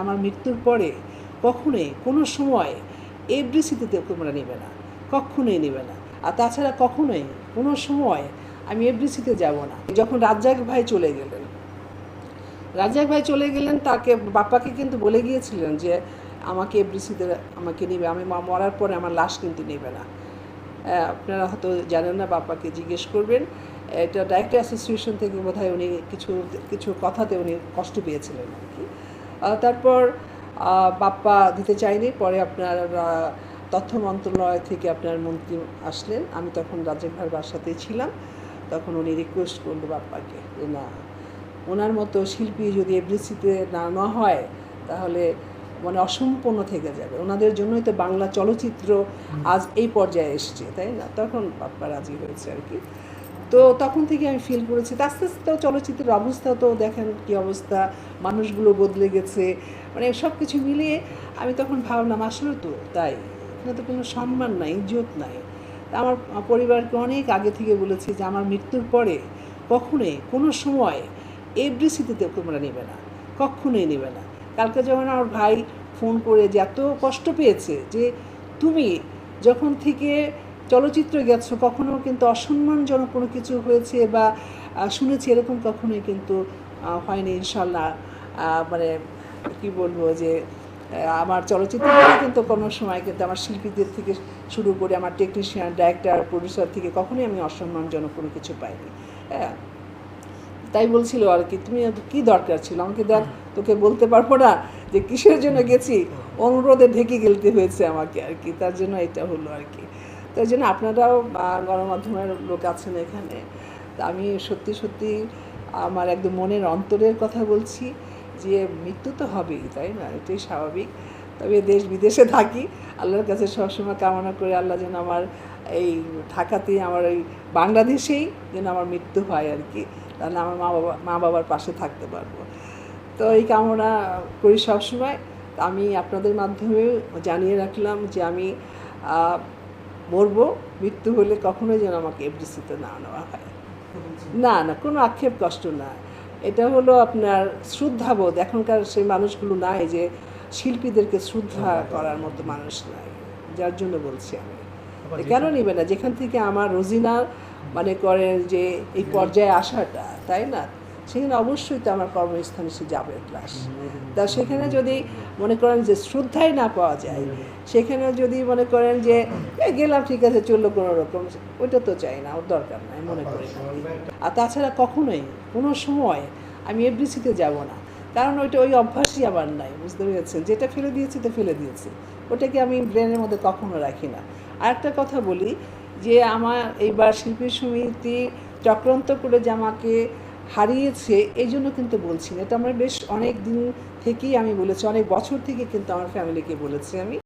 আমার মৃত্যুর পরে কখনোই কোনো সময় এফডিসিতে তোমরা নেবে না, কখনোই নেবে না। আর তাছাড়া কখনোই কোনো সময় আমি এফডিসিতে যাব না। যখন রাজ্জাক ভাই চলে গেলেন তাকে বাপ্পাকে কিন্তু বলে গিয়েছিলেন যে আমাকে এফডিসিতে আমাকে নেবে, আমি মরার পরে আমার লাশ কিন্তু নেবে না। আপনারা হয়তো জানেন না, বাপ্পাকে জিজ্ঞেস করবেন। এটা ডাইরেক্টর অ্যাসোসিয়েশন থেকে বোধহয় উনি কিছু কথাতে উনি কষ্ট পেয়েছিলেন আর কি। তারপর বাপ্পা দিতে চাইনি। পরে আপনার তথ্য মন্ত্রণালয় থেকে আপনার মন্ত্রী আসলেন, আমি তখন রাজ্জাক ভাইয়ের বাসাতেই ছিলাম। তখন উনি রিকোয়েস্ট করলো বাপ্পাকে যে না, ওনার মতো শিল্পী যদি এফডিসিতে না হয় তাহলে মানে অসম্পূর্ণ থেকে যাবে। ওনাদের জন্যই তো বাংলা চলচ্চিত্র আজ এই পর্যায়ে এসছে, তাই না? তখন বাপ্পা রাজি হয়েছে আর কি। তো তখন থেকে আমি ফিল করেছি। আস্তে আস্তে চলচ্চিত্রের অবস্থা তো দেখেন কী অবস্থা, মানুষগুলো বদলে গেছে, মানে সব কিছু মিলিয়ে আমি তখন ভাবলাম আসলে তো তাই, এখানে তো কোনো সম্মান নাই, ইজ্জত নাই। আমার পরিবারকে অনেক আগে থেকে বলেছি যে আমার মৃত্যুর পরে কখনোই কোনো সময় এফডিসিতে তোমরা নেবে না, কখনোই নেবে না। কালকে যখন আমার ভাই ফোন করে যে এত কষ্ট পেয়েছে যে তুমি যখন থেকে চলচ্চিত্রে গেছো কখনো কিন্তু অসম্মানজনক কোনো কিছু হয়েছে বা শুনেছি এরকম কখনোই কিন্তু হয়নি ইনশাল্লাহ। মানে কী বলবো যে আমার চলচ্চিত্রে কিন্তু কোনো সময় কিন্তু আমার শিল্পীদের থেকে শুরু করে আমার টেকনিশিয়ান, ডাইরেক্টর, প্রডিউসার থেকে কখনোই আমি অসম্মানজনক কোনো কিছু পাইনি। হ্যাঁ, তাই বলছিল আর কি, তুমি কী দরকার ছিল আমাকে, দেখ তোকে বলতে পারবো না যে কিসের জন্য গেছি, অনুরোধে ঢেকে গেলতে হয়েছে আমাকে আর কি, তার জন্য এটা হলো আর কি। তাই জন্য আপনারাও গণমাধ্যমের লোক আছেন এখানে, তা আমি সত্যি সত্যি আমার একদম মনের অন্তরের কথা বলছি যে মৃত্যু তো হবেই, তাই না? এটাই স্বাভাবিক। তবে দেশ বিদেশে থাকি, আল্লাহর কাছে সবসময় কামনা করে আল্লাহ যেন আমার এই ঢাকাতেই, আমার এই বাংলাদেশেই যেন আমার মৃত্যু হয় আর কি, তাহলে আমার মা বাবার পাশে থাকতে পারবো। তো এই কামনা করি সবসময়। আমি আপনাদের মাধ্যমে জানিয়ে রাখলাম যে আমি মরবো, মৃত্যু হলে কখনোই যেন আমাকে এফডিসিতে না নেওয়া হয়। না না, কোনো আক্ষেপ কষ্ট না, এটা হলো আপনার শ্রদ্ধাবোধ। এখনকার সেই মানুষগুলো নাই, যে শিল্পীদেরকে শ্রদ্ধা করার মতো মানুষ নাই, যার জন্য বলছি আমি। কেন নিবে না, যেখান থেকে আমার রোজিনা মানে করেন যে এই পর্যায়ে আসাটা, তাই না? সেখানে অবশ্যই তো আমার কর্মস্থানে সে যাবে ক্লাস। তা সেখানে যদি মনে করেন যে শ্রদ্ধাই না পাওয়া যায়, সেখানে যদি মনে করেন যে গেলাম ঠিক আছে চললো কোনো রকম, ওইটা তো চাই না, ওর দরকার নাই মনে করি না। আর তাছাড়া কখনোই কোনো সময় আমি এফডিসিতে যাব না, কারণ ওই অভ্যাসই আমার নাই, বুঝতে পেরেছেন? যেটা ফেলে দিয়েছি তো ফেলে দিয়েছি, ওটাকে আমি ব্রেনের মধ্যে কখনো রাখি না। আর একটা কথা বলি যে আমার এইবার শিল্পী সমিতি চক্রান্ত করে যে আমাকে হারিয়েছে এই জন্য কিন্তু বলছি না, এটা আমার বেশ অনেক দিন থেকেই আমি বলেছি, অনেক বছর থেকে কিন্তু আমার ফ্যামিলিকে বলেছি আমি।